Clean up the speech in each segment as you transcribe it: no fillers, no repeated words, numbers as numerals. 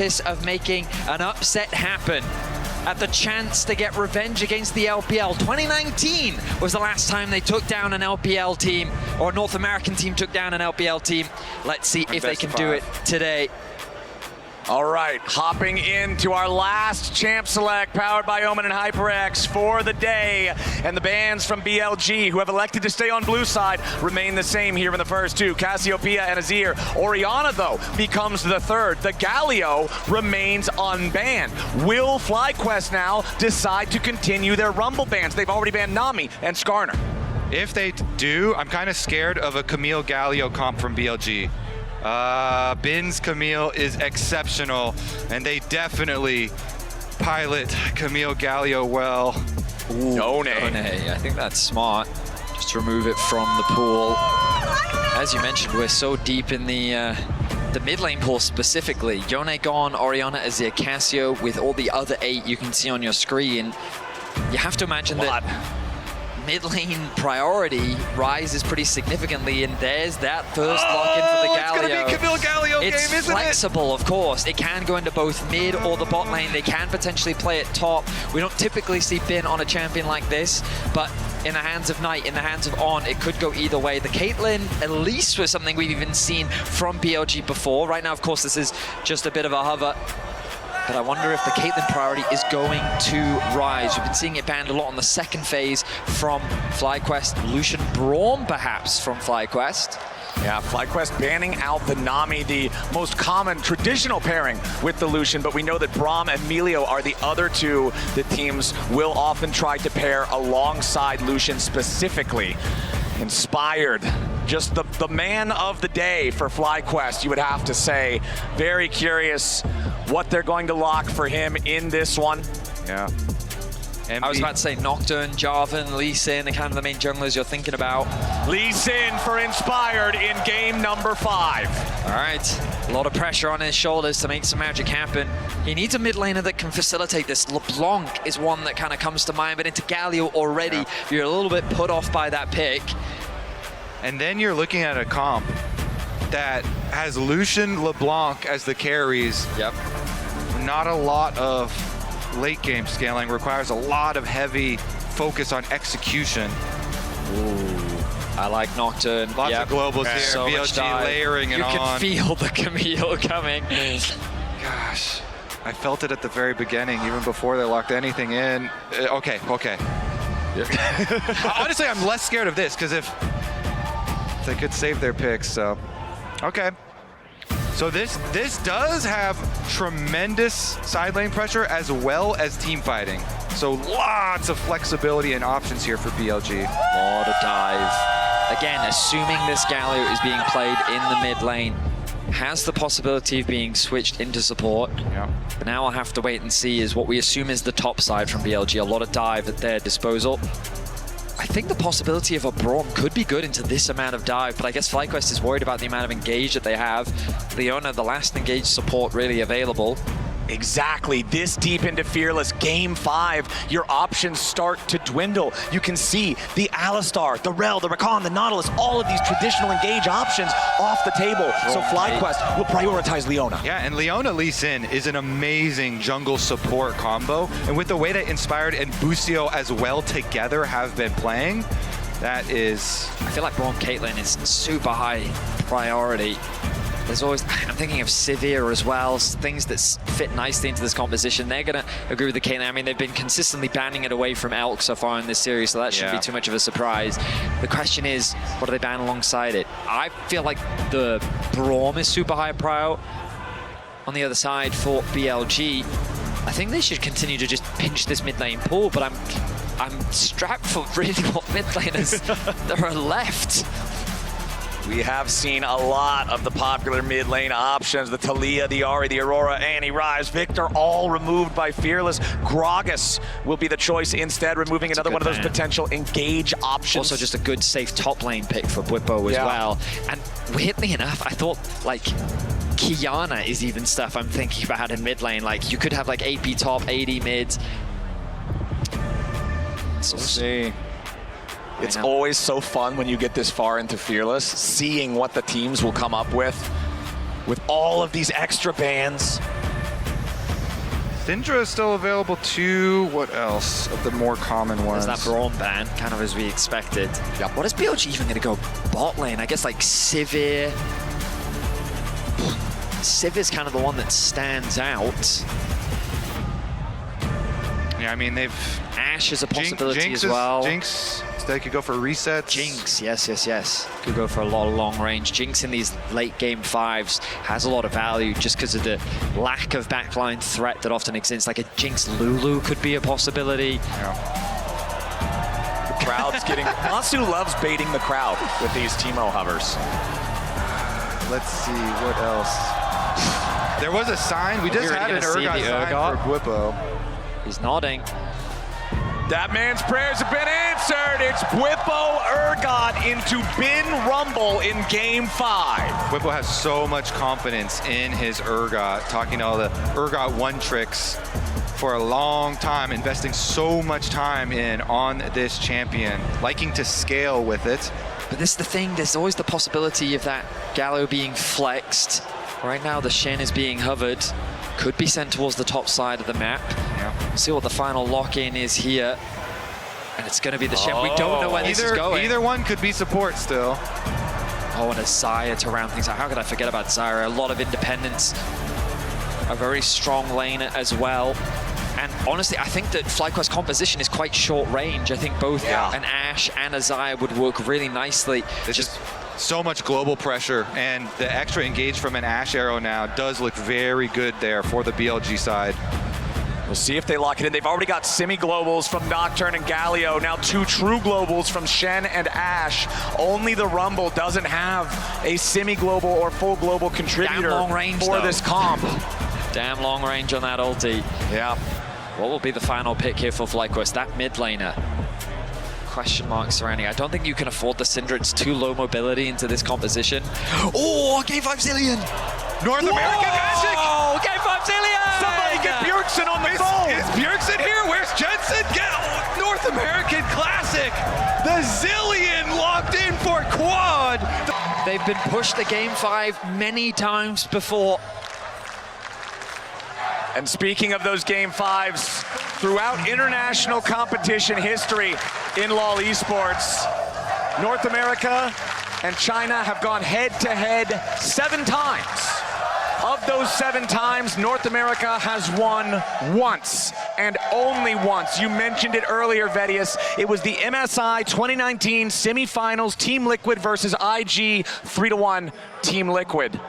of making an upset happen, at the chance to get revenge against the LPL. 2019 was the last time they took down an LPL team, or a North American team took down an LPL team. Let's see if they can do it today. All right, hopping into our last champ select powered by Omen and HyperX for the day. And the bans from BLG who have elected to stay on blue side remain the same here in the first two. Cassiopeia and Azir. Orianna, though, becomes the third. The Galio remains unbanned. Will FlyQuest now decide to continue their Rumble bans? They've already banned Nami and Skarner. If they do, I'm kind of scared of a Camille Galio comp from BLG. Bin's Camille is exceptional, and they definitely pilot Camille Galio well. Yone. I think that's smart, just to remove it from the pool. As you mentioned, we're so deep in the mid lane pool specifically. Yone gone, Orianna, Azir, Cassio, with all the other 8 you can see on your screen. You have to imagine that mid lane priority rises pretty significantly, and there's that first lock-in for the Galio. It's gonna be Camille Galio It's game, isn't it? flexible, of course. It can go into both mid or the bot lane. They can potentially play it top. We don't typically see Bin on a champion like this, but in the hands of Knight, in the hands of On, it could go either way. The Caitlyn, at least, was something we've even seen from BLG before. Right now, of course, this is just a bit of a hover. But I wonder if the Caitlyn priority is going to rise. We've been seeing it banned a lot on the second phase from FlyQuest. Lucian Braum, perhaps, from FlyQuest. Yeah, FlyQuest banning out the Nami, the most common traditional pairing with the Lucian, but we know that Braum and Melio are the other two that teams will often try to pair alongside Lucian specifically. Inspired, just the man of the day for FlyQuest, you would have to say. Very curious what they're going to lock for him in this one. Yeah. I was about to say Nocturne, Jarvan, Lee Sin, the kind of the main junglers you're thinking about. Lee Sin for Inspired in game number 5. All right, a lot of pressure on his shoulders to make some magic happen. He needs a mid laner that can facilitate this. LeBlanc is one that kind of comes to mind, but into Galio already, you're a little bit put off by that pick. And then you're looking at a comp that has Lucian, LeBlanc as the carries. Yep. Not a lot of late game scaling, requires a lot of heavy focus on execution. Ooh, I like Nocturne. Lots of globals here, so BLG layering it on. You can feel the Camille coming. Gosh, I felt it at the very beginning, even before they locked anything in. Okay. Honestly, I'm less scared of this, because if they could save their picks, so. Okay. So this does have tremendous side lane pressure as well as team fighting. So lots of flexibility and options here for BLG. Lot of dive. Again, assuming this Galio is being played in the mid lane, has the possibility of being switched into support. Yeah. But now I'll have to wait and see is what we assume is the top side from BLG. A lot of dive at their disposal. I think the possibility of a Braum could be good into this amount of dive, but I guess FlyQuest is worried about the amount of engage that they have. Leona, the last engage support really available. Exactly, this deep into Fearless, game 5, your options start to dwindle. You can see the Alistar, the Rel, the Rakan, the Nautilus, all of these traditional engage options off the table. So FlyQuest will prioritize Leona. Yeah, and Leona Lee Sin is an amazing jungle support combo. And with the way that Inspired and Busio as well together have been playing, that is... I feel like Braum Caitlyn is super high priority. There's always, I'm thinking of Sivir as well, things that fit nicely into this composition. They're going to agree with the Caitlyn. I mean, they've been consistently banning it away from Elk so far in this series, so that shouldn't be too much of a surprise. The question is, what do they ban alongside it? I feel like the Braum is super high prio. On the other side for BLG, I think they should continue to just pinch this mid lane pool, but I'm strapped for really what mid laners there are left. We have seen a lot of the popular mid lane options. The Talia, the Ahri, the Aurora, Annie, Rise, Victor, all removed by Fearless. Gragas will be the choice instead, removing another one of those potential engage options. Also just a good safe top lane pick for Bwipo as well. And weirdly enough, I thought like Kiana is even stuff I'm thinking about in mid lane. Like you could have like AP top, AD mid. We'll see. It's always so fun when you get this far into Fearless, seeing what the teams will come up with all of these extra bans. Syndra is still available too. What else of the more common ones? There's that Brawn ban, kind of as we expected. Yep. What is BLG even going to go bot lane? I guess like Sivir. Sivir's kind of the one that stands out. Yeah, I mean, they've... Ashe is a possibility Jinx as well. Jinx, they could go for resets. Jinx, yes. Could go for a lot of long range. Jinx in these late game 5s has a lot of value just because of the lack of backline threat that often exists. Like a Jinx Lulu could be a possibility. Yeah. The crowd's getting... Masu loves baiting the crowd with these Teemo hovers. Let's see, what else? There was a sign. We just had an Urgot sign for Bwipo. He's nodding. That man's prayers have been answered. It's Bwipo Urgot into Bin Rumble in Game 5. Bwipo has so much confidence in his Urgot, talking all the Urgot 1 tricks for a long time, investing so much time on this champion, liking to scale with it. But this is the thing, there's always the possibility of that Gallo being flexed. Right now the Shen is being hovered. Could be sent towards the top side of the map. Yeah. See what the final lock-in is here. And it's going to be the Shen. We don't know where this is going. Either one could be support still. Oh, and a Xayah to round things out. How could I forget about Xayah? A lot of independence. A very strong lane as well. And honestly, I think that FlyQuest composition is quite short range. I think both an Ashe and a Xayah would work really nicely. It's just so much global pressure, and the extra engage from an Ashe arrow now does look very good there for the BLG side. We'll see if they lock it in. They've already got semi-globals from Nocturne and Galio. Now 2 true globals from Shen and Ashe. Only the Rumble doesn't have a semi-global or full global contributor long range, for this comp. Damn long range on that ulti. Yeah. What will be the final pick here for FlyQuest? That mid laner. Question marks surrounding. I don't think you can afford the Syndra. It's too low mobility into this composition. Oh, Game 5 Zillion! North American Magic! Oh, Game 5 Zillion! Somebody get Bjergsen on the phone! Is Bjergsen here? Where's Jensen? Get North American Classic! The Zillion locked in for quad! They've been pushed to Game 5 many times before. And speaking of those Game 5s, throughout international competition history in LoL esports, North America and China have gone head-to-head 7 times. Of those 7 times, North America has won once, and only once. You mentioned it earlier, Vedius. It was the MSI 2019 semifinals, Team Liquid versus IG 3-1 Team Liquid.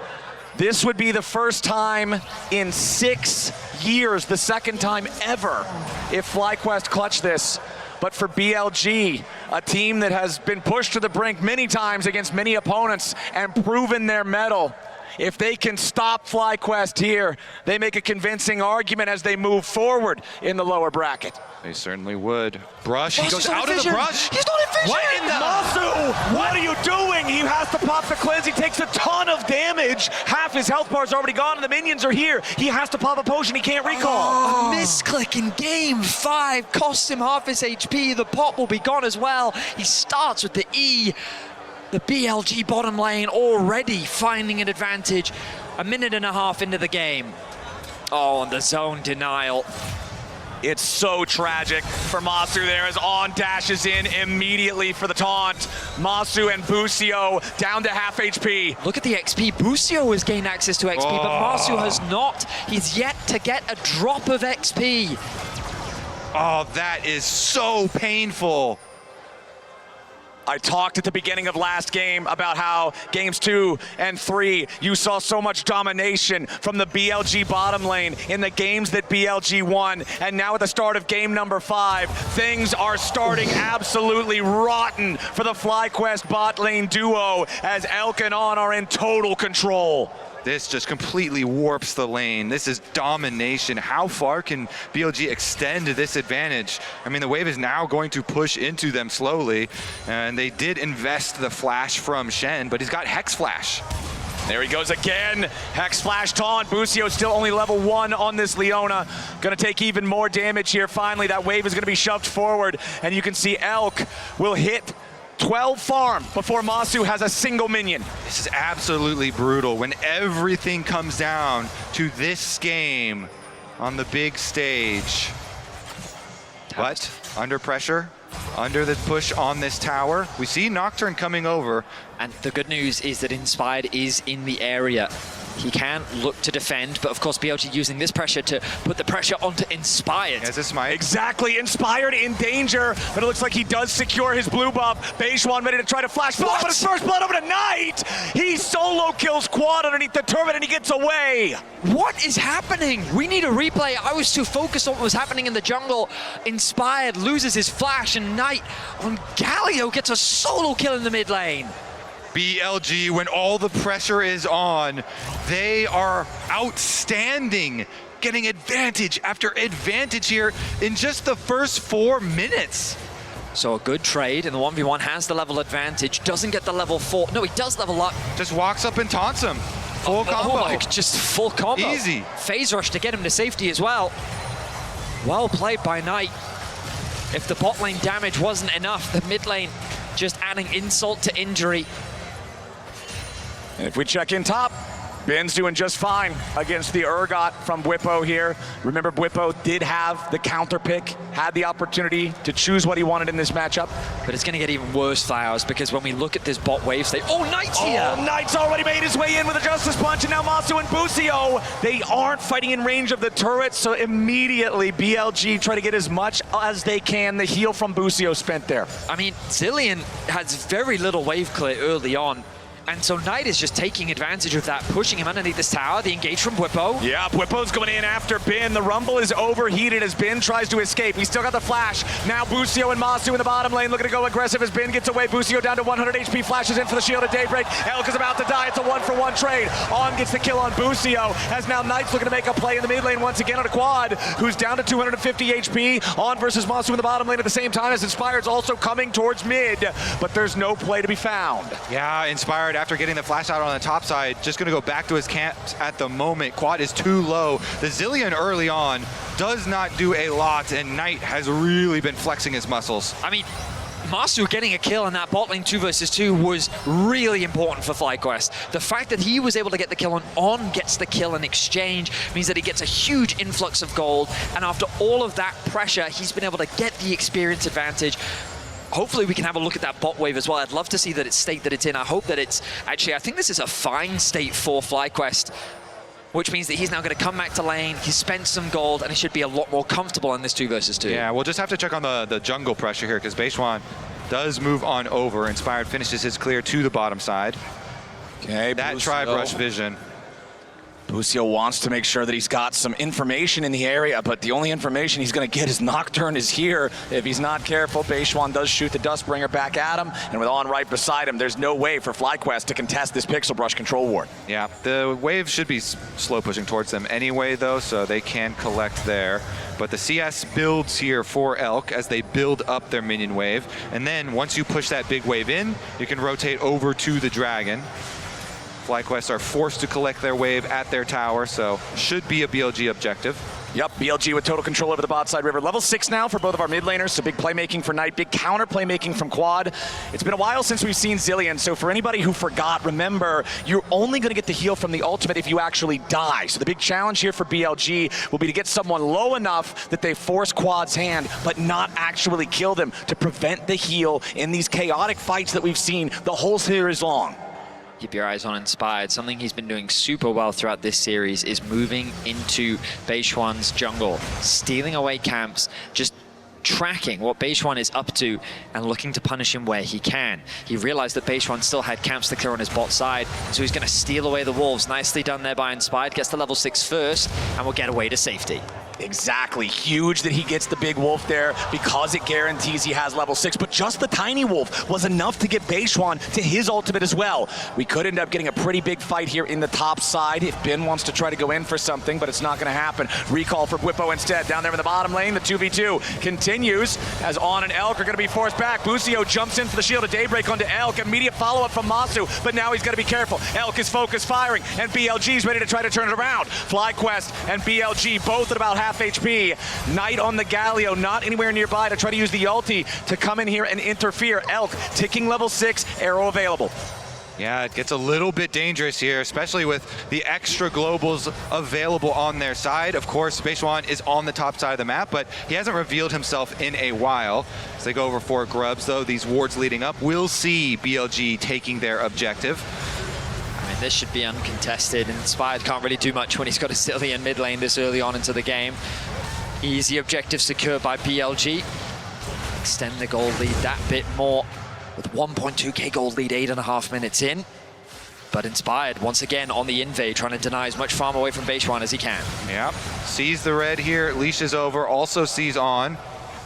This would be the first time in 6 years, the second time ever, if FlyQuest clutch this. But for BLG, a team that has been pushed to the brink many times against many opponents and proven their mettle, if they can stop FlyQuest here, they make a convincing argument as they move forward in the lower bracket. They certainly would. Brush, he goes he's not out of the vision. brush. He's not in vision! What in the... Masu, what are you doing? He has to pop the cleanse. He takes a ton of damage. Half his health bar's already gone and the minions are here. He has to pop a potion. He can't recall. A misclick in Game 5 costs him half his HP. The pop will be gone as well. He starts with the E. The BLG bottom lane already finding an advantage. 1.5 minutes into the game. Oh, and the zone denial. It's so tragic for Masu there as On dashes in immediately for the taunt. Masu and Busio down to half HP. Look at the XP. Busio has gained access to XP, but Masu has not. He's yet to get a drop of XP. Oh, that is so painful. I talked at the beginning of last game about how games 2 and 3, you saw so much domination from the BLG bottom lane in the games that BLG won. And now at the start of game number 5, things are starting absolutely rotten for the FlyQuest bot lane duo as Elk and On are in total control. This just completely warps the lane. This is domination. How far can BLG extend this advantage? I mean, the wave is now going to push into them slowly, and they did invest the flash from Shen, but he's got Hex Flash. There he goes again. Hex Flash taunt. Busio still only level 1 on this Leona. Gonna take even more damage here. Finally, that wave is gonna be shoved forward, and you can see Elk will hit 12 farm before Masu has a single minion. This is absolutely brutal when everything comes down to this game. on the big stage. But under pressure, under the push on this tower, we see Nocturne coming over. And the good news is that Inspired is in the area. He can look to defend, but of course BLG using this pressure to put the pressure onto Inspired. As a smite. Exactly, Inspired in danger, but it looks like he does secure his blue buff. Beishwan ready to try to flash, but his first blood over to Knight! He solo kills Quad underneath the turret and he gets away! What is happening? We need a replay. I was too focused on what was happening in the jungle. Inspired loses his flash, and Knight on Galio gets a solo kill in the mid lane. BLG, when all the pressure is on, they are outstanding, getting advantage after advantage here in just the first 4 minutes. So a good trade, and the 1v1 has the level advantage, doesn't get the level 4. No, he does level up. Just walks up and taunts him. Full combo. Oh my, just full combo. Easy. Phase rush to get him to safety as well. Well played by Knight. If the bot lane damage wasn't enough, the mid lane just adding insult to injury. And if we check in top, Ben's doing just fine against the Urgot from Bwipo here. Remember, Bwipo did have the counter pick, had the opportunity to choose what he wanted in this matchup. But it's going to get even worse, Flowers, because when we look at this bot wave state, oh, Knight's here! Oh, Knight's already made his way in with a Justice Punch, and now Masu and Busio, they aren't fighting in range of the turret, so immediately BLG try to get as much as they can. The heal from Busio spent there. I mean, Zilean has very little wave clear early on. And so Knight is just taking advantage of that, pushing him underneath this tower. The engage from Bwipo. Yeah, Bwipo's going in after Ben. The Rumble is overheated as Ben tries to escape. He's still got the flash. Now Busio and Masu in the bottom lane looking to go aggressive as Ben gets away. Busio down to 100 HP, flashes in for the shield of Daybreak. Elk is about to die. It's a 1-for-1 trade. On gets the kill on Busio, as now Knight's looking to make a play in the mid lane once again on a Quad, who's down to 250 HP. On versus Masu in the bottom lane at the same time as Inspired's also coming towards mid, but there's no play to be found. Yeah, Inspired after getting the flash out on the top side, just gonna go back to his camps at the moment. Quad is too low. The Zilean early on does not do a lot, and Knight has really been flexing his muscles. I mean, Masu getting a kill in that bot lane 2 versus 2 was really important for FlyQuest. The fact that he was able to get the kill on gets the kill in exchange means that he gets a huge influx of gold, and after all of that pressure, he's been able to get the experience advantage. Hopefully we can have a look at that bot wave as well. I'd love to see that it's state that it's in. I hope that it's actually, I think this is a fine state for FlyQuest, which means that he's now going to come back to lane. He's spent some gold, and he should be a lot more comfortable in this 2 versus 2. Yeah, we'll just have to check on the jungle pressure here, because Beishwan does move on over. Inspired finishes his clear to the bottom side. Okay, that tri-brush vision. Busio wants to make sure that he's got some information in the area, but the only information he's going to get is Nocturne is here. If he's not careful, Beishwan does shoot the Dustbringer back at him, and with On right beside him, there's no way for FlyQuest to contest this Pixel Brush control ward. Yeah, the wave should be slow pushing towards them anyway, though, so they can collect there. But the CS builds here for Elk as they build up their minion wave, and then once you push that big wave in, you can rotate over to the Dragon. FlyQuest are forced to collect their wave at their tower, so should be a BLG objective. Yep, BLG with total control over the bot side river. Level 6 now for both of our mid laners, so big playmaking for Knight, big counter playmaking from Quad. It's been a while since we've seen Zilean, so for anybody who forgot, remember, you're only going to get the heal from the ultimate if you actually die. So the big challenge here for BLG will be to get someone low enough that they force Quad's hand, but not actually kill them to prevent the heal in these chaotic fights that we've seen the whole series long. Keep your eyes on Inspired. Something he's been doing super well throughout this series is moving into Beishwan's jungle, stealing away camps, just tracking what Beishwan is up to and looking to punish him where he can. He realized that Beishwan still had camps to clear on his bot side, so he's going to steal away the wolves. Nicely done there by Inspired. Gets to level 6 first and will get away to safety. Exactly. Huge that he gets the big wolf there because it guarantees he has level 6, but just the tiny wolf was enough to get Beishwan to his ultimate as well. We could end up getting a pretty big fight here in the top side if Ben wants to try to go in for something, but it's not going to happen. Recall for Bwipo instead. Down there in the bottom lane, the 2v2 continues as On and Elk are going to be forced back. Busio jumps in for the shield of Daybreak onto Elk. Immediate follow-up from Masu, but now he's got to be careful. Elk is focused firing, and BLG's ready to try to turn it around. FlyQuest and BLG both at about half HP. Knight on the Galio, not anywhere nearby to try to use the ulti to come in here and interfere. Elk ticking level 6, arrow available. Yeah, it gets a little bit dangerous here, especially with the extra globals available on their side. Of course, Beishuan is on the top side of the map, but he hasn't revealed himself in a while. As they go over for grubs, though, these wards leading up, we'll see BLG taking their objective. I mean, this should be uncontested. Inspired can't really do much when he's got a Silly in mid lane this early on into the game. Easy objective secured by BLG. Extend the gold lead that bit more with 1.2k gold lead, 8.5 minutes in. But Inspired, once again, on the invade, trying to deny as much farm away from Beishuan as he can. Yep, sees the red here, leash is over, also sees on.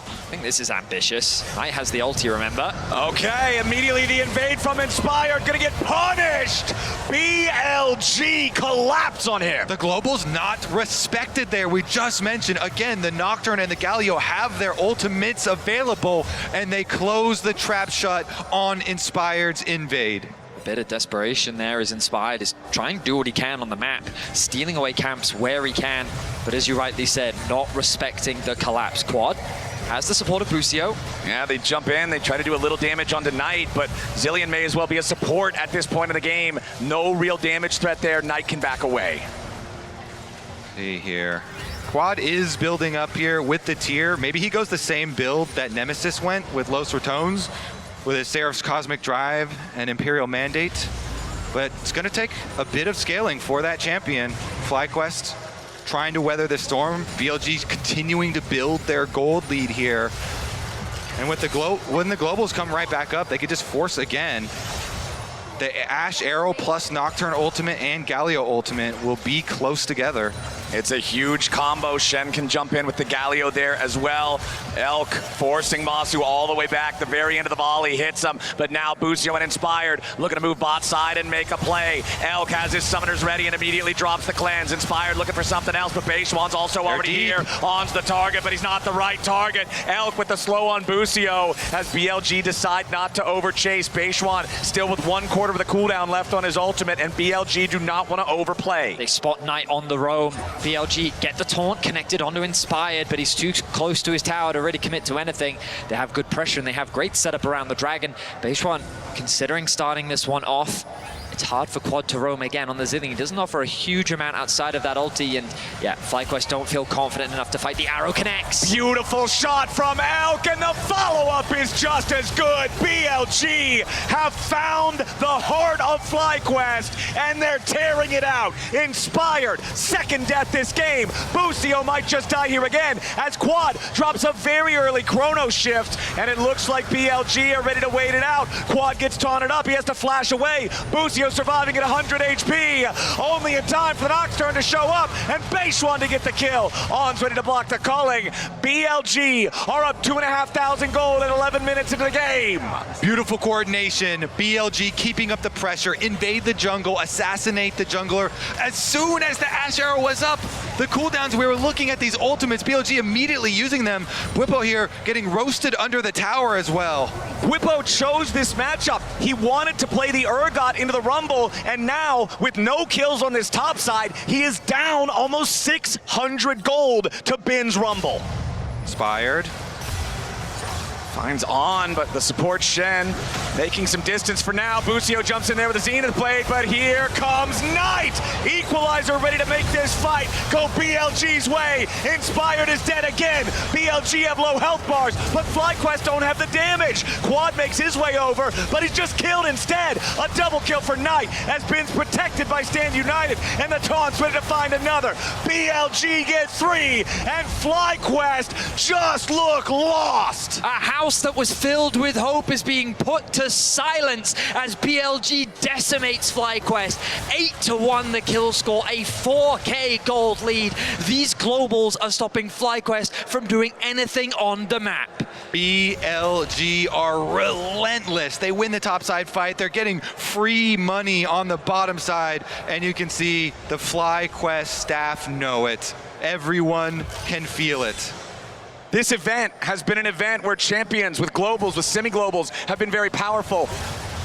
I think this is ambitious. Knight has the ulti, remember? Okay, immediately the invade from Inspired, gonna get punished! BLG collapse on him! The global's not respected there. We just mentioned, again, the Nocturne and the Galio have their ultimates available, and they close the trap shut on Inspired's invade. Bit of desperation there as Inspired is trying to do what he can on the map, stealing away camps where he can, but as you rightly said, not respecting the collapse. Quad has the support of Busio. Yeah, they jump in, they try to do a little damage onto Knight, but Zilean may as well be a support at this point in the game. No real damage threat there, Knight can back away. See here. Quad is building up here with the tier. Maybe he goes the same build that Nemesis went with Los Ratones, with his Seraph's Cosmic Drive and Imperial Mandate. But it's gonna take a bit of scaling for that champion. FlyQuest trying to weather the storm. BLG's continuing to build their gold lead here. And with when the globals come right back up, they could just force again. The Ash Arrow plus Nocturne ultimate and Galio ultimate will be close together. It's a huge combo. Shen can jump in with the Galio there as well. Elk forcing Masu all the way back. The very end of the volley hits him, but now Busio and Inspired looking to move bot side and make a play. Elk has his summoners ready and immediately drops the clans. Inspired looking for something else, but Beishuan's also already here. On's the target, but he's not the right target. Elk with the slow on Busio as BLG decide not to overchase. Beishuan still with 1/4 of the cooldown left on his ultimate, and BLG do not want to overplay. They spot Knight on the roam. BLG get the taunt connected onto Inspired, but he's too close to his tower to really commit to anything. They have good pressure and they have great setup around the dragon. Beishuan considering starting this one off. It's hard for Quad to roam again on the Zilean. He doesn't offer a huge amount outside of that ulti, and yeah, FlyQuest don't feel confident enough to fight. The arrow connects. Beautiful shot from Elk, and the follow-up is just as good. BLG have found the heart of FlyQuest, and they're tearing it out. Inspired, second death this game. Busio might just die here again, as Quad drops a very early chrono shift, and it looks like BLG are ready to wait it out. Quad gets taunted up, he has to flash away. Busio surviving at 100 HP, only in time for the Nocturne to show up, and Beishuan to get the kill. On's ready to block the culling. BLG are up 2,500 gold at 11 minutes into the game. Beautiful coordination. BLG keeping up the pressure, invade the jungle, assassinate the jungler. As soon as the Ash Arrow was up, the cooldowns, we were looking at these ultimates, BLG immediately using them. Whippo here getting roasted under the tower as well. Whippo chose this matchup. He wanted to play the Urgot into the Rumble, and now, with no kills on this top side, he is down almost 600 gold to Bin's Rumble. Inspired. Finds On, but the support Shen making some distance for now. Busio jumps in there with a Zenith Blade, but here comes Knight! Equalizer ready to make this fight go BLG's way. Inspired is dead again. BLG have low health bars, but FlyQuest don't have the damage. Quad makes his way over, but he's just killed instead. A double kill for Knight as Bin's protected by Stand United, and the taunt's ready to find another. BLG get 3, and FlyQuest just look lost. A house that was filled with hope is being put to silence as BLG decimates FlyQuest. 8-1 the kill score, a 4k gold lead. These globals are stopping FlyQuest from doing anything on the map. BLG are relentless. They win the top side fight. They're getting free money on the bottom side, and you can see the FlyQuest staff know it. Everyone can feel it. This event has been an event where champions with globals, with semi-globals, have been very powerful.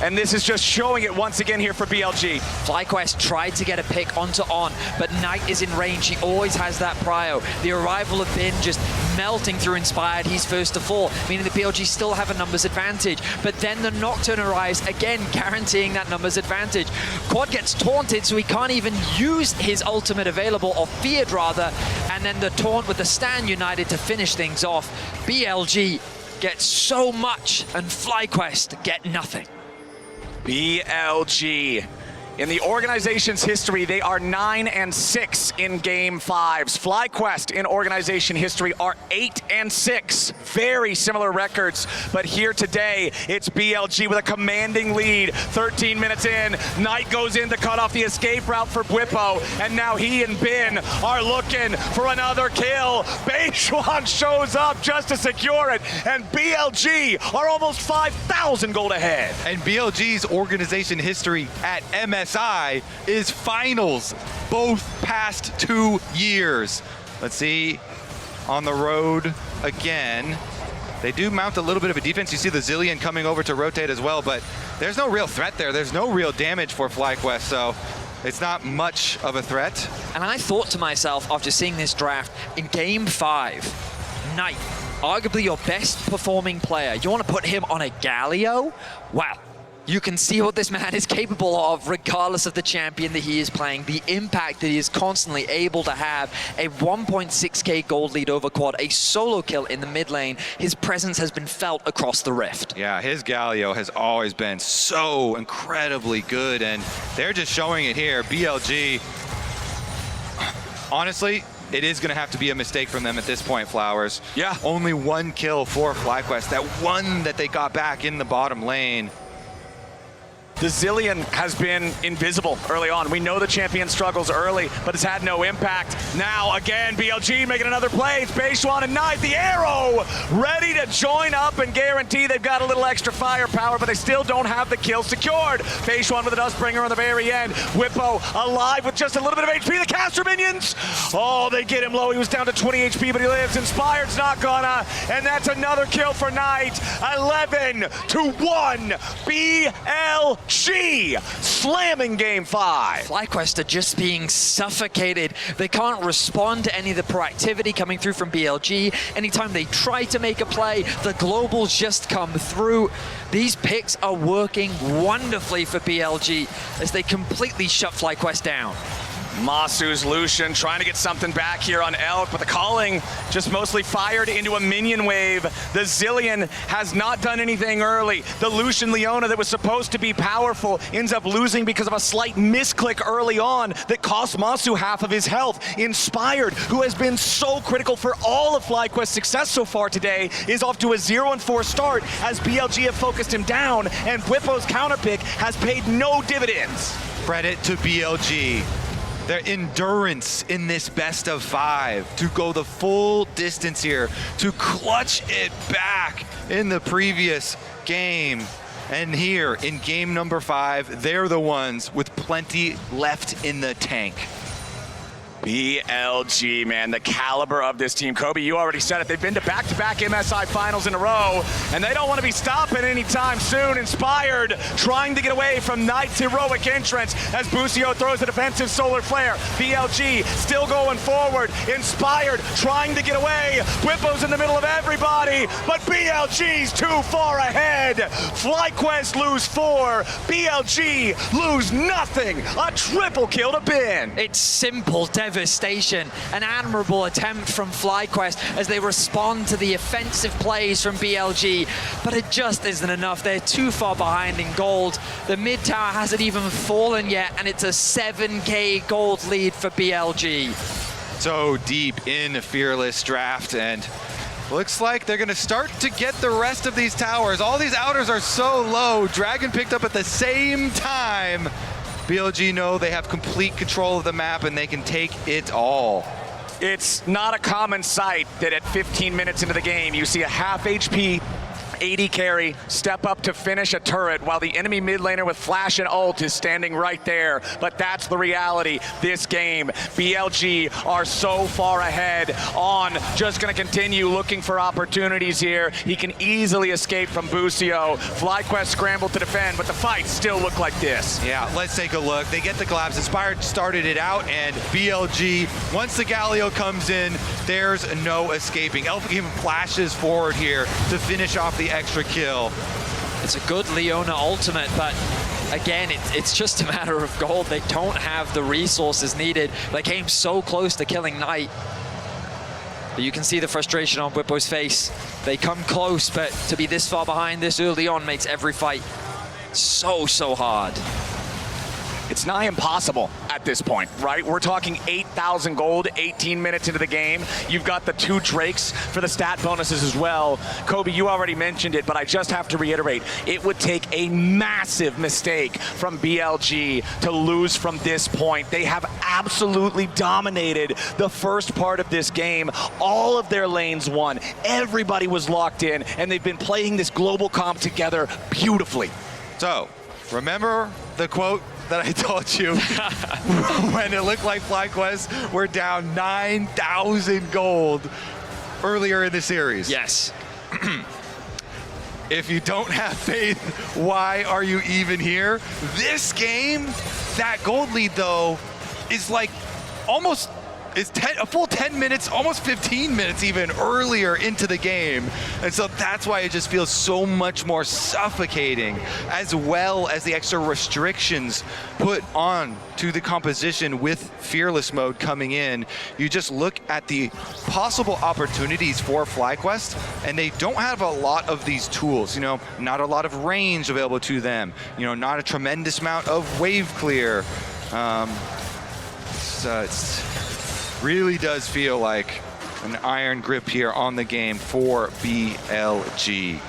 And this is just showing it once again here for BLG. FlyQuest tried to get a pick onto On, but Knight is in range. He always has that prio. The arrival of Bin just melting through Inspired. He's first to fall, meaning the BLG still have a numbers advantage. But then the Nocturne arrives, again guaranteeing that numbers advantage. Quad gets taunted, so he can't even use his ultimate available, or feared rather, and then the taunt with the Stand United to finish things off. BLG gets so much, and FlyQuest get nothing. BLG. In the organization's history, they are 9-6 in Game 5s. FlyQuest in organization history are 8-6. Very similar records, but here today, it's BLG with a commanding lead. 13 minutes in, Knight goes in to cut off the escape route for Bwipo, and now he and Bin are looking for another kill. Beishwan shows up just to secure it, and BLG are almost 5,000 gold ahead. And BLG's organization history at MSI is finals, both past 2 years. Let's see, on the road again. They do mount a little bit of a defense. You see the Zillion coming over to rotate as well, but there's no real threat there. There's no real damage for FlyQuest, so it's not much of a threat. And I thought to myself after seeing this draft, in Game 5, Knight, arguably your best performing player, you want to put him on a Galio? Wow. You can see what this man is capable of regardless of the champion that he is playing, the impact that he is constantly able to have, a 1.6k gold lead over Quad, a solo kill in the mid lane. His presence has been felt across the rift. Yeah, his Galio has always been so incredibly good, and they're just showing it here. BLG, honestly, it is going to have to be a mistake from them at this point, Flowers. Yeah. Only 1 kill for FlyQuest, that one that they got back in the bottom lane. The Zillion has been invisible early on. We know the champion struggles early, but it's had no impact. Now, again, BLG making another play. It's Beishwan and Knight, the arrow, ready to join up and guarantee they've got a little extra firepower, but they still don't have the kill secured. Beishwan with a Dustbringer on the very end. Bwipo alive with just a little bit of HP. The caster minions, oh, they get him low. He was down to 20 HP, but he lives. Inspired's not gonna, and that's another kill for Knight. 11-1, BLG. Slamming Game 5. FlyQuest are just being suffocated. They can't respond to any of the proactivity coming through from BLG. Anytime they try to make a play, the globals just come through. These picks are working wonderfully for BLG as they completely shut FlyQuest down. Masu's Lucian trying to get something back here on Elk, but the calling just mostly fired into a minion wave. The Zillion has not done anything early. The Lucian Leona that was supposed to be powerful ends up losing because of a slight misclick early on that cost Masu half of his health. Inspired, who has been so critical for all of FlyQuest's success so far today, is off to a 0-4 start as BLG have focused him down, and Bwipo's counterpick has paid no dividends. Credit to BLG. Their endurance in this best of 5 to go the full distance here, to clutch it back in the previous game. And here in game number 5, they're the ones with plenty left in the tank. BLG, man, the caliber of this team. Kobe, you already said it. They've been to back-to-back MSI finals in a row, and they don't want to be stopping anytime soon. Inspired, trying to get away from Knight's heroic entrance as Busio throws a defensive solar flare. BLG still going forward. Inspired, trying to get away. Bwipo's in the middle of everybody, but BLG's too far ahead. FlyQuest lose 4, BLG lose nothing. A triple kill to Bin. It's simple devastation. An admirable attempt from FlyQuest as they respond to the offensive plays from BLG, but it just isn't enough. They're too far behind in gold. The mid tower hasn't even fallen yet, and it's a 7k gold lead for BLG. So deep in a Fearless draft, and looks like they're gonna start to get the rest of these towers. All these outers are so low. Dragon picked up at the same time. BLG know they have complete control of the map and they can take it all. It's not a common sight that at 15 minutes into the game, you see a half HP AD carry step up to finish a turret while the enemy mid laner with flash and ult is standing right there. But that's the reality this game. BLG are so far ahead. On just going to continue looking for opportunities here. He can easily escape from Busio. FlyQuest scrambled to defend, but the fights still look like this. Yeah, let's take a look. They get the collapse. Inspired started it out, and BLG, once the Galio comes in, there's no escaping. Elf even flashes forward here to finish off the extra kill. It's a good Leona ultimate, but again, it's just a matter of gold. They don't have the resources needed. They came so close to killing Knight. But you can see the frustration on Whippo's face. They come close, but to be this far behind this early on makes every fight so hard. It's nigh impossible at this point, right? We're talking 8,000 gold, 18 minutes into the game. You've got the 2 Drakes for the stat bonuses as well. Kobe, you already mentioned it, but I just have to reiterate, it would take a massive mistake from BLG to lose from this point. They have absolutely dominated the first part of this game. All of their lanes won. Everybody was locked in, and they've been playing this global comp together beautifully. So, remember the quote that I told you when it looked like FlyQuest were down 9,000 gold earlier in the series? Yes. If you don't have faith, why are you even here? This game, that gold lead though, is like almost a full 10 minutes, almost 15 minutes even earlier into the game. And so that's why it just feels so much more suffocating, as well as the extra restrictions put on to the composition with Fearless mode coming in. You just look at the possible opportunities for FlyQuest, and they don't have a lot of these tools, you know, not a lot of range available to them, you know, not a tremendous amount of wave clear. It's really does feel like an iron grip here on the game for BLG.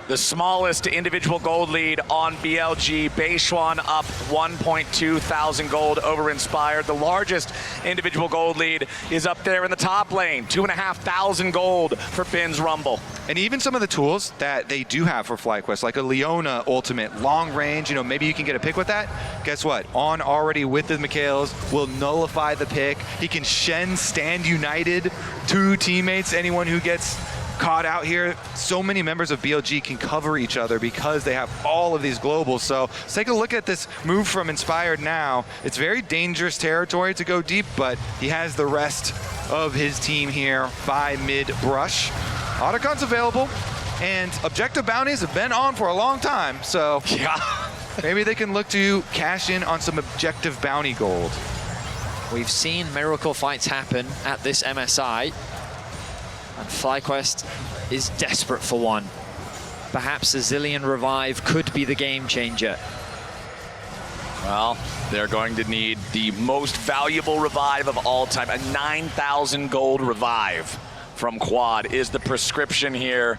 The smallest individual gold lead on BLG. Beishuan up 1.2 thousand gold over Inspired. The largest individual gold lead is up there in the top lane. 2,500 gold for Bin's Rumble. And even some of the tools that they do have for FlyQuest, like a Leona ultimate, long range, you know, maybe you can get a pick with that. Guess what? On already with the Mikhails will nullify the pick. He can Shen stand united, 2 teammates, anyone who gets caught out here. So many members of BLG can cover each other because they have all of these globals. So let's take a look at this move from Inspired now. It's very dangerous territory to go deep, but he has the rest of his team here by mid-brush. Otacon's available, and objective bounties have been on for a long time, so yeah, maybe they can look to cash in on some objective bounty gold. We've seen miracle fights happen at this MSI, and FlyQuest is desperate for one. Perhaps a Zillion revive could be the game changer. Well, they're going to need the most valuable revive of all time. A 9,000 gold revive from Quad is the prescription here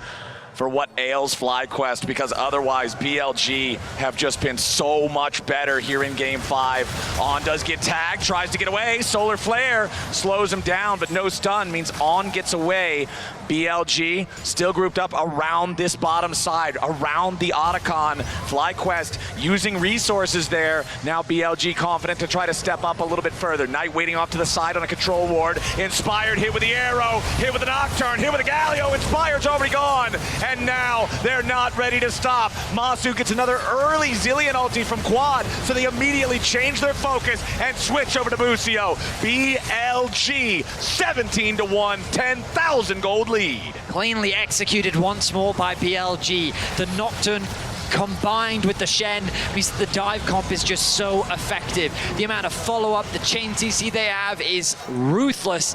for what ails FlyQuest, because otherwise BLG have just been so much better here in Game 5. On does get tagged, tries to get away. Solar Flare slows him down, but no stun means On gets away. BLG still grouped up around this bottom side, around the Otacon. FlyQuest using resources there. Now BLG confident to try to step up a little bit further. Knight waiting off to the side on a control ward. Inspired hit with the arrow, hit with the Nocturne, hit with the Galio. Inspired's already gone. And now they're not ready to stop. Masu gets another early Zillion ulti from Quad, so they immediately change their focus and switch over to Busio. BLG 17-1, 10,000 gold lead. Cleanly executed once more by BLG. The Nocturne combined with the Shen means that the dive comp is just so effective. The amount of follow-up, the chain CC they have is ruthless.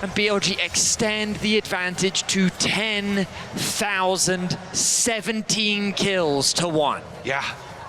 And BLG extend the advantage to 10,000, 17 kills to 1. Yeah,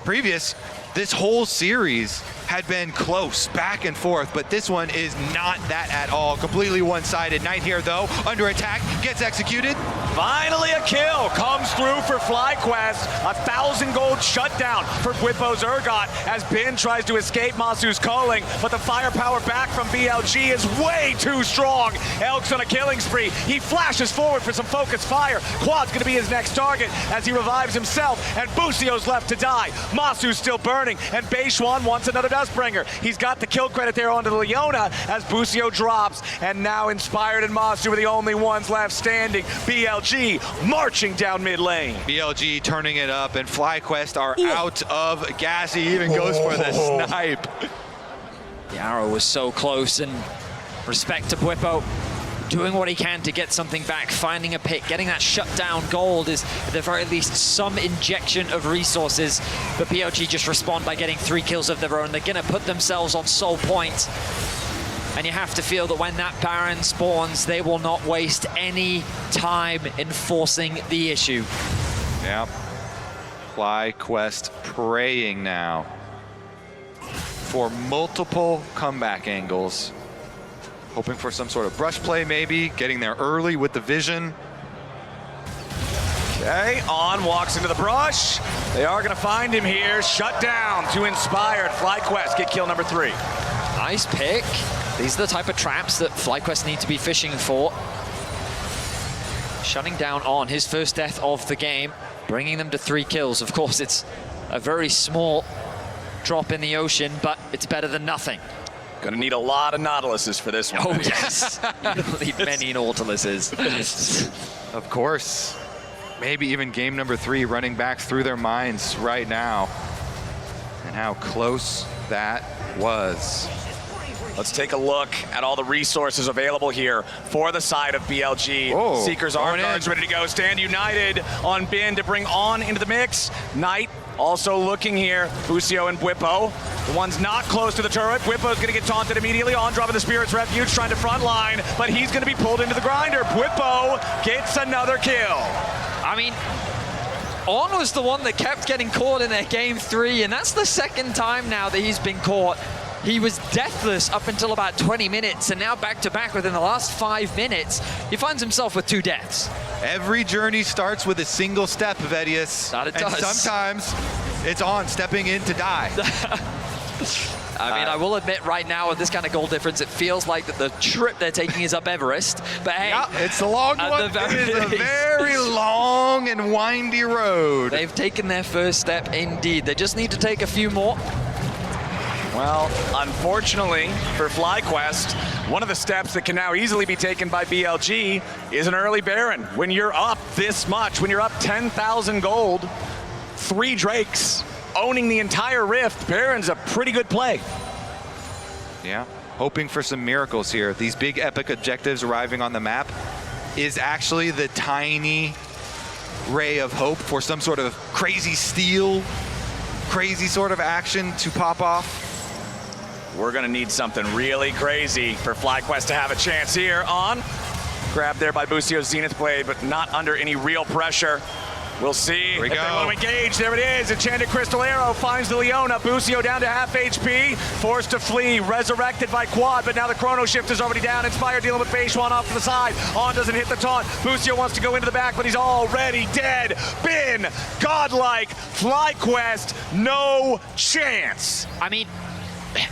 previous, this whole series, had been close, back and forth, but this one is not that at all. Completely one-sided. Knight here, though, under attack, gets executed. Finally a kill comes through for FlyQuest. 1,000 gold shutdown for Bwipo's Urgot as Ben tries to escape Masu's culling, but the firepower back from BLG is way too strong. Elk's on a killing spree. He flashes forward for some focused fire. Quad's gonna be his next target as he revives himself, and Busio's left to die. Masu's still burning, and Beishuan wants another Dustbringer. He's got the kill credit there onto the Leona as Busio drops, and now Inspired and Masu are the only ones left standing. BLG marching down mid lane. BLG turning it up, and FlyQuest are out of gas. He even goes for the snipe. The arrow was so close, and respect to Bwipo, doing what he can to get something back, finding a pick, getting that shutdown gold is at the very least some injection of resources. But BLG just respond by getting 3 kills of their own. They're gonna put themselves on soul point. And you have to feel that when that Baron spawns, they will not waste any time in forcing the issue. Yeah. FlyQuest praying now for multiple comeback angles. Hoping for some sort of brush play maybe, getting there early with the vision. Okay, On walks into the brush. They are gonna find him here. Shut down to Inspired. FlyQuest get kill number 3. Nice pick. These are the type of traps that FlyQuest need to be fishing for. Shutting down On, his first death of the game, bringing them to 3 kills. Of course, it's a very small drop in the ocean, but it's better than nothing. Gonna need a lot of Nautiluses for this one. Oh, yes. You'll need many Nautiluses. Of course. Maybe even game number 3 running back through their minds right now. And how close that was. Let's take a look at all the resources available here for the side of BLG. Oh, Seekers are guards ready to go. Stand united on Ben to bring On into the mix. Knight also looking here. Busio and Bwipo. The one's not close to the turret. Bwipo's gonna get taunted immediately. On dropping the Spirit's Refuge, trying to frontline, but he's gonna be pulled into the grinder. Bwipo gets another kill. I mean, On was the one that kept getting caught in their game 3, and that's the second time now that he's been caught. He was deathless up until about 20 minutes, and now back-to-back within the last 5 minutes, he finds himself with 2 deaths. Every journey starts with a single step, Vedius. That it and does. sometimes it's On stepping in to die. I mean, I will admit right now with this kind of goal difference, it feels like that the trip they're taking is up Everest. But hey, Yeah, it's a long one. It is a very long and windy road. They've taken their first step indeed. They just need to take a few more. Well, unfortunately for FlyQuest, one of the steps that can now easily be taken by BLG is an early Baron. When you're up this much, when you're up 10,000 gold, 3 Drakes, owning the entire Rift, Baron's a pretty good play. Yeah, hoping for some miracles here. These big epic objectives arriving on the map is actually the tiny ray of hope for some sort of crazy steal, crazy sort of action to pop off. We're gonna need something really crazy for FlyQuest to have a chance here. On, grabbed there by Busio's Zenith Blade, but not under any real pressure. We'll see if they want to engage. There it is. Enchanted Crystal Arrow finds the Leona. Busio down to half HP. Forced to flee. Resurrected by Quad, but now the Chrono Shift is already down. Inspired dealing with Beishuan off to the side. On doesn't hit the taunt. Busio wants to go into the back, but he's already dead. Ben, godlike. FlyQuest, no chance. I mean,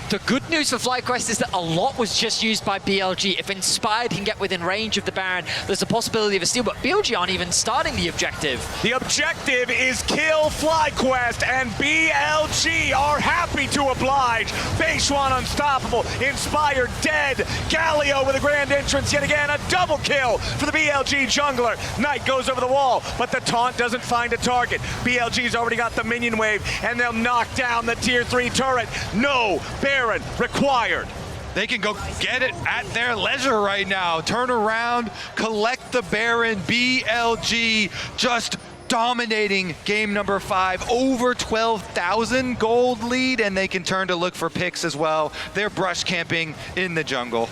the good news for FlyQuest is that a lot was just used by BLG. If Inspired can get within range of the Baron, there's a possibility of a steal, but BLG aren't even starting the objective. The objective is kill FlyQuest, and BLG are happy to oblige. Beishuan unstoppable, Inspired dead. Galio with a grand entrance yet again, a double kill for the BLG jungler. Knight goes over the wall, but the taunt doesn't find a target. BLG's already got the minion wave, and they'll knock down the tier 3 turret. No Baron required. They can go get it at their leisure right now. Turn around, collect the Baron. BLG just dominating game number 5. Over 12,000 gold lead, and they can turn to look for picks as well. They're brush camping in the jungle.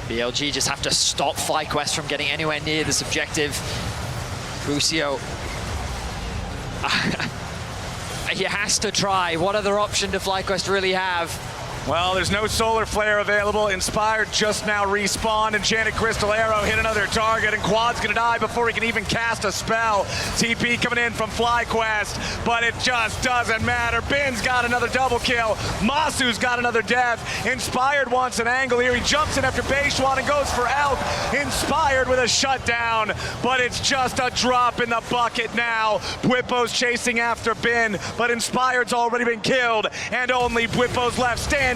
BLG just have to stop FlyQuest from getting anywhere near this objective. Busio. he has to try. What other option do FlyQuest really have? Well, there's no solar flare available. Inspired just now respawned. Enchanted Crystal Arrow hit another target, and Quad's gonna die before he can even cast a spell. TP coming in from FlyQuest, but it just doesn't matter. Bin's got another double kill. Masu's got another death. Inspired wants an angle here. He jumps in after Beishwan and goes for Elk. Inspired with a shutdown, but it's just a drop in the bucket now. Bwipo's chasing after Bin, but Inspired's already been killed, and only Bwipo's left standing.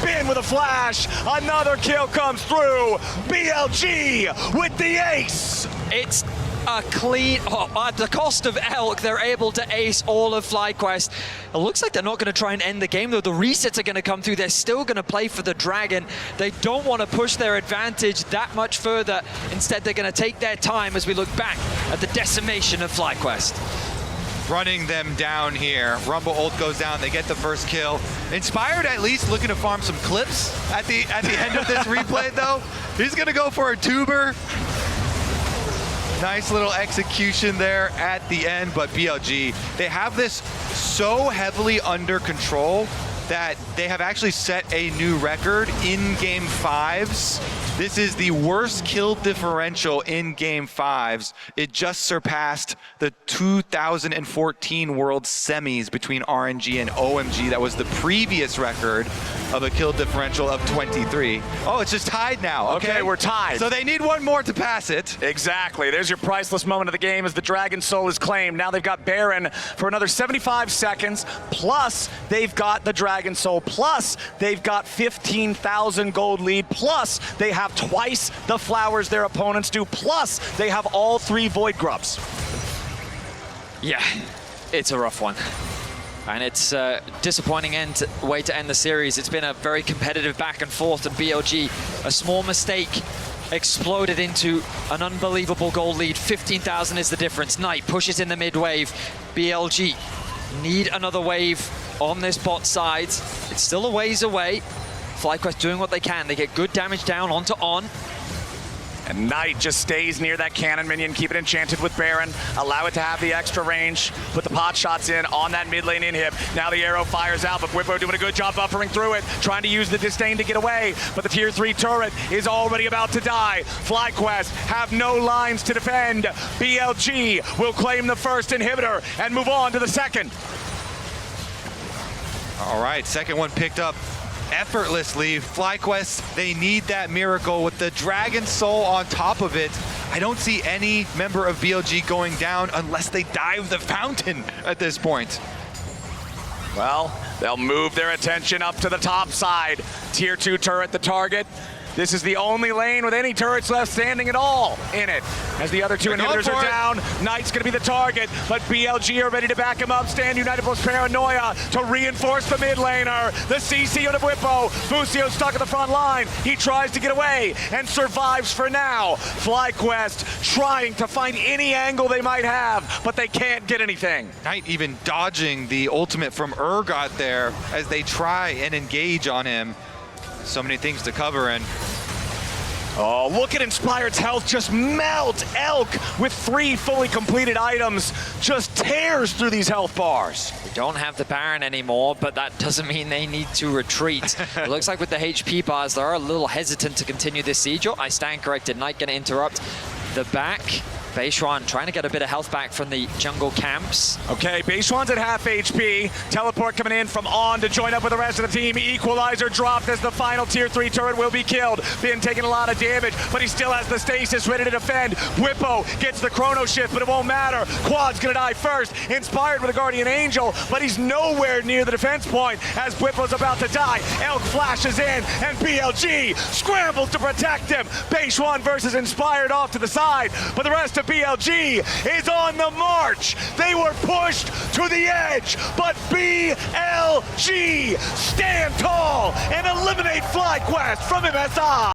Bin with a flash, another kill comes through. BLG with the ace. It's a clean, at the cost of Elk, they're able to ace all of FlyQuest. It looks like they're not going to try and end the game, though. The resets are going to come through. They're still going to play for the Dragon. They don't want to push their advantage that much further. Instead, they're going to take their time as we look back at the decimation of FlyQuest. Running them down here. Rumble ult goes down, they get the first kill. Inspired at least looking to farm some clips at the end of this replay though. He's gonna go for a tuber. Nice little execution there at the end, but BLG, they have this so heavily under control that they have actually set a new record in Game 5s. This is the worst kill differential in Game 5s. It just surpassed the 2014 World Semis between RNG and OMG. That was the previous record of a kill differential of 23. Oh, it's just tied now. Okay, we're tied. So they need one more to pass it. Exactly. There's your priceless moment of the game as the Dragon Soul is claimed. Now they've got Baron for another 75 seconds, plus they've got the Dragon Soul, plus they've got 15,000 gold lead, plus they have twice the flowers their opponents do, plus they have all 3 Void Grubs. Yeah, it's a rough one. And it's a disappointing way to end the series. It's been a very competitive back and forth, and BLG, a small mistake, exploded into an unbelievable gold lead. 15,000 is the difference. Knight pushes in the mid wave. BLG need another wave on this bot side. It's still a ways away. FlyQuest doing what they can. They get good damage down onto On. And Knight just stays near that cannon minion, keep it enchanted with Baron, allow it to have the extra range, put the pot shots in on that mid lane inhib. Now the arrow fires out, but Bwipo doing a good job buffering through it, trying to use the disdain to get away, but the tier 3 turret is already about to die. FlyQuest have no lines to defend. BLG will claim the first inhibitor and move on to the second. All right, second one picked up effortlessly. FlyQuest, they need that miracle with the Dragon Soul on top of it. I don't see any member of BLG going down unless they dive the fountain at this point. Well, they'll move their attention up to the top side. Tier 2 turret the target. This is the only lane with any turrets left standing at all in it. As the other 2 inhibitors are down, Knight's gonna be the target, but BLG are ready to back him up. Stand United plus Paranoia to reinforce the mid laner. The CC on the Bwipo. Fusio stuck at the front line. He tries to get away and survives for now. FlyQuest trying to find any angle they might have, but they can't get anything. Knight even dodging the ultimate from Urgot there as they try and engage on him. So many things to cover, and oh, look at Inspired's health just melt. Elk with 3 fully completed items just tears through these health bars. We don't have the Baron anymore, but that doesn't mean they need to retreat. It looks like with the HP bars, they're a little hesitant to continue this siege. Oh, I stand corrected. Knight gonna interrupt the back. Beishwan trying to get a bit of health back from the jungle camps. Okay, Beishwan's at half HP. Teleport coming in from On to join up with the rest of the team. Equalizer dropped as the final tier 3 turret will be killed. Bin taking a lot of damage, but he still has the stasis ready to defend. Bwipo gets the chrono shift, but it won't matter. Quad's gonna die first. Inspired with a Guardian Angel, but he's nowhere near the defense point as Bwipo's about to die. Elk flashes in, and BLG scrambles to protect him. Beishwan versus Inspired off to the side, but the rest of BLG is on the march. They were pushed to the edge, but BLG stand tall and eliminate FlyQuest from MSI.